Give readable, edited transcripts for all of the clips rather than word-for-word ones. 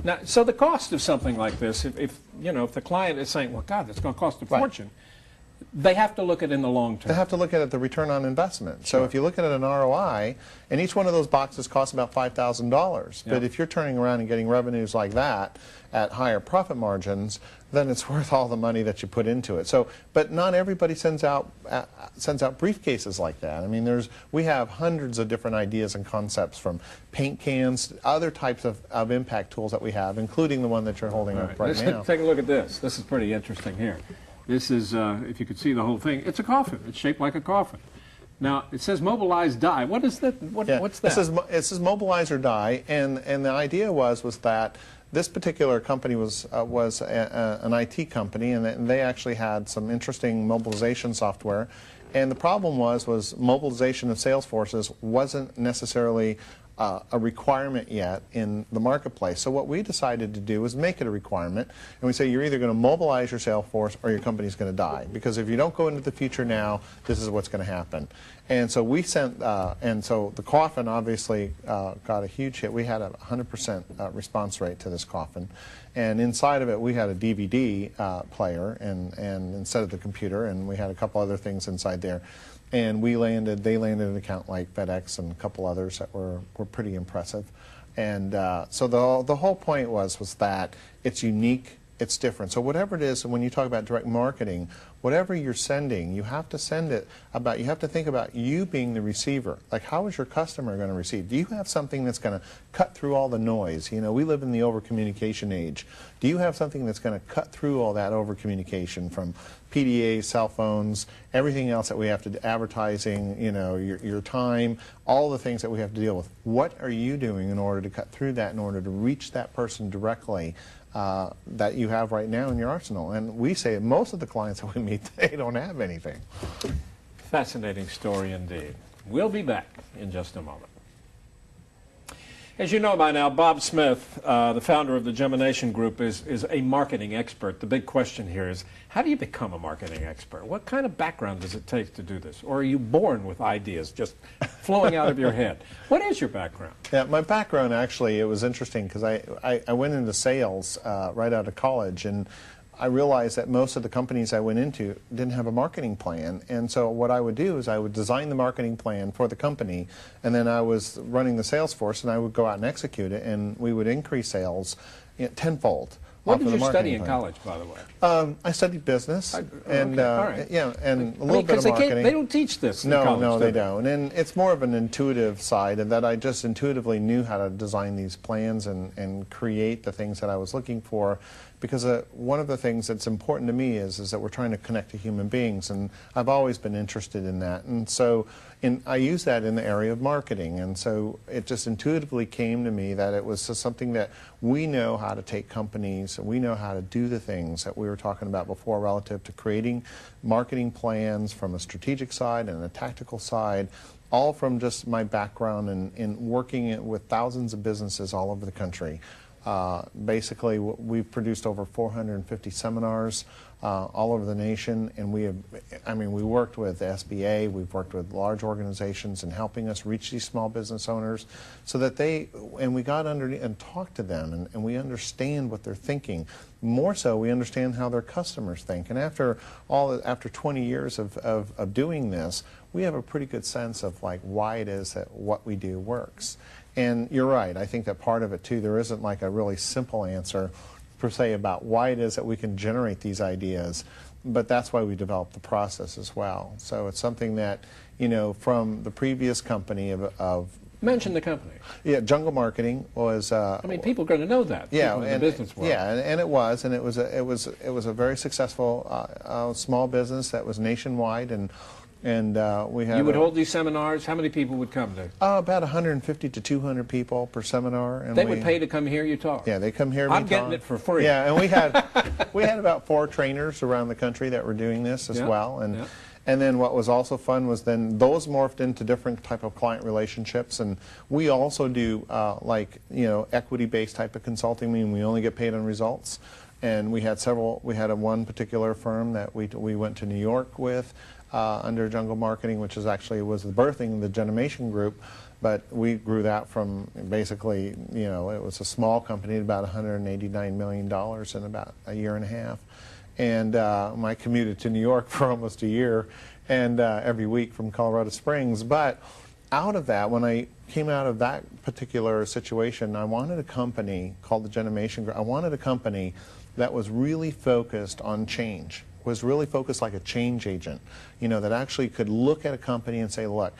Now, so the cost of something like this, if you know, if the client is saying, well, God, it's going to cost a fortune, they have to look at it in the long term. They have to look at it, the return on investment. So if you look at an ROI, and each one of those boxes costs about $5,000, but if you're turning around and getting revenues like that at higher profit margins, then it's worth all the money that you put into it. So, but not everybody sends out briefcases like that. I mean, we have hundreds of different ideas and concepts, from paint cans to other types of impact tools that we have, including the one that you're holding up right now. Take a look at this. This is pretty interesting here. This is, if you could see the whole thing, it's a coffin. It's shaped like a coffin. Now, it says mobilize die. What is that? What's that? It says mobilize or die, and the idea was that this particular company was an IT company, and they actually had some interesting mobilization software. And the problem was mobilization of sales forces wasn't necessarily a requirement yet in the marketplace. So what we decided to do was make it a requirement, and we say you're either going to mobilize your sales force or your company's going to die, because if you don't go into the future now, this is what's going to happen. And so we sent, and so the coffin obviously got a huge hit. We had a 100% response rate to this coffin, and inside of it we had a DVD player, and instead of the computer, and we had a couple other things inside there. And they landed an account like FedEx and a couple others that were pretty impressive. And so the whole point was that it's unique, it's different. So whatever it is, and when you talk about direct marketing, whatever you're sending, you have to send it about, you have to think about you being the receiver. Like, how is your customer going to receive? Do you have something that's going to cut through all the noise? You know, we live in the over-communication age. Do you have something that's going to cut through all that over-communication, from PDAs, cell phones, everything else that we have to do, advertising, you know, your time, all the things that we have to deal with? What are you doing in order to cut through that, in order to reach that person directly that you have right now in your arsenal? And we say most of the clients that we meet, they don't have anything. Fascinating story indeed. We'll be back in just a moment. As you know by now, Bob Smith, the founder of the Genimation Group, is a marketing expert. The big question here is, how do you become a marketing expert? What kind of background does it take to do this? Or are you born with ideas just flowing out of your head? What is your background? Yeah, my background, actually, it was interesting, because I went into sales right out of college, and I realized that most of the companies I went into didn't have a marketing plan. And so what I would do is I would design the marketing plan for the company, and then I was running the sales force, and I would go out and execute it, and we would increase sales tenfold. What did you study in college, by the way? I studied business, and right. yeah, and a little bit of marketing. They don't teach this in college, no, they don't. And it's more of an intuitive side, and that I just intuitively knew how to design these plans and create the things that I was looking for. Because one of the things that's important to me is that we're trying to connect to human beings, and I've always been interested in that. And so I use that in the area of marketing, and so it just intuitively came to me that it was just something that we know how to take companies, and we know how to do the things that we were talking about before relative to creating marketing plans from a strategic side and a tactical side, all from just my background in working with thousands of businesses all over the country. Basically, we've produced over 450 seminars all over the nation, and we worked with the SBA, we've worked with large organizations in helping us reach these small business owners, so that we got underneath and talked to them, and we understand what they're thinking. More so, we understand how their customers think. And after 20 years of doing this, we have a pretty good sense of like why it is that what we do works. And you're right, I think that part of it too, there isn't like a really simple answer per se about why it is that we can generate these ideas, but that's why we developed the process as well. So it's something that, you know, from the previous company of mention the company. Yeah, Jungle Marketing was. I mean, people are going to know that. Yeah, in the business world. Yeah, and it was a very successful small business that was nationwide, and we had. You would hold these seminars. How many people would come to? About 150 to 200 people per seminar. And they would pay to come hear you talk. Yeah, they come here. I'm getting it for free. Yeah, and we had about 4 trainers around the country that were doing this as well, and. And then what was also fun was then those morphed into different type of client relationships, and we also do like, you know, equity-based type of consulting, meaning we only get paid on results. And we had one particular firm that we went to New York with under Jungle Marketing, which was the birthing of the Genimation Group, But we grew that from basically, you know, it was a small company, about $189 million in about a year and a half. And I commuted to New York for almost a year, and every week from Colorado Springs. But out of that, when I came out of that particular situation, I wanted a company called the Genimation Group. I wanted a company that was really focused on change, was really focused like a change agent, you know, that actually could look at a company and say, look,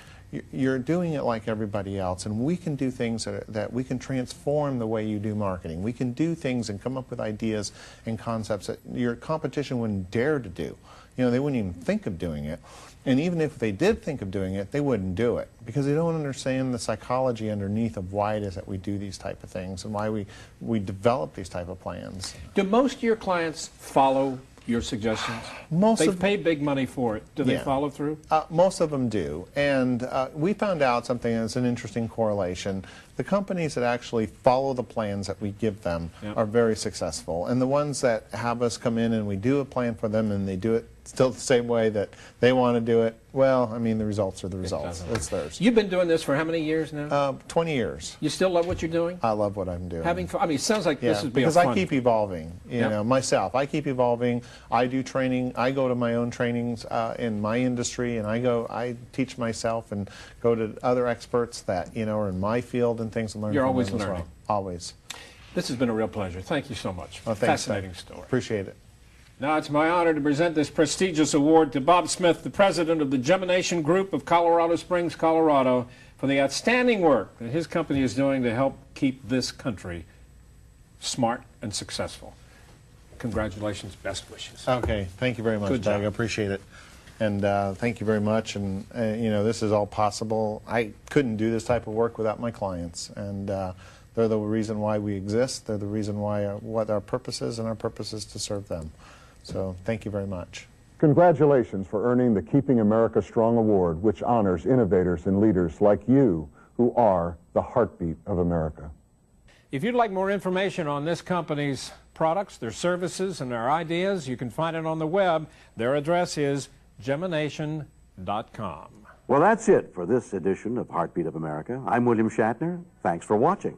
you're doing it like everybody else, and we can do things that we can transform the way you do marketing. We can do things and come up with ideas and concepts that your competition wouldn't dare to do. You know, they wouldn't even think of doing it. And even if they did think of doing it, they wouldn't do it because they don't understand the psychology underneath of why it is that we do these type of things and why we develop these type of plans. Do most of your clients follow your suggestions? They've paid big money for it. Do they follow through? Most of them do. And we found out something that's an interesting correlation. The companies that actually follow the plans that we give them are very successful. And the ones that have us come in and we do a plan for them and they do it still the same way that they want to do it, well, I mean, the results are the results. It's theirs. You've been doing this for how many years now? 20 years. You still love what you're doing? I love what I'm doing. Having fun? I mean, it sounds like this is because I keep evolving, you know, myself. I keep evolving. I do training. I go to my own trainings in my industry, and I teach myself and go to other experts that, you know, are in my field and things and learn You're from always them as learning. well. Always. This has been a real pleasure. Thank you so much. Well, thanks, fascinating story. Appreciate it. Now it's my honor to present this prestigious award to Bob Smith, the president of the Genimation Group of Colorado Springs, Colorado, for the outstanding work that his company is doing to help keep this country smart and successful. Congratulations, best wishes. Okay, thank you very much, Doug. I appreciate it. And thank you very much. And, you know, this is all possible. I couldn't do this type of work without my clients. And they're the reason why we exist. They're the reason why what our purpose is, and our purpose is to serve them. So thank you very much. Congratulations for earning the Keeping America Strong Award, which honors innovators and leaders like you who are the heartbeat of America. If you'd like more information on this company's products, their services, and their ideas, you can find it on the web. Their address is Genimation.com. Well, that's it for this edition of Heartbeat of America. I'm William Shatner. Thanks for watching.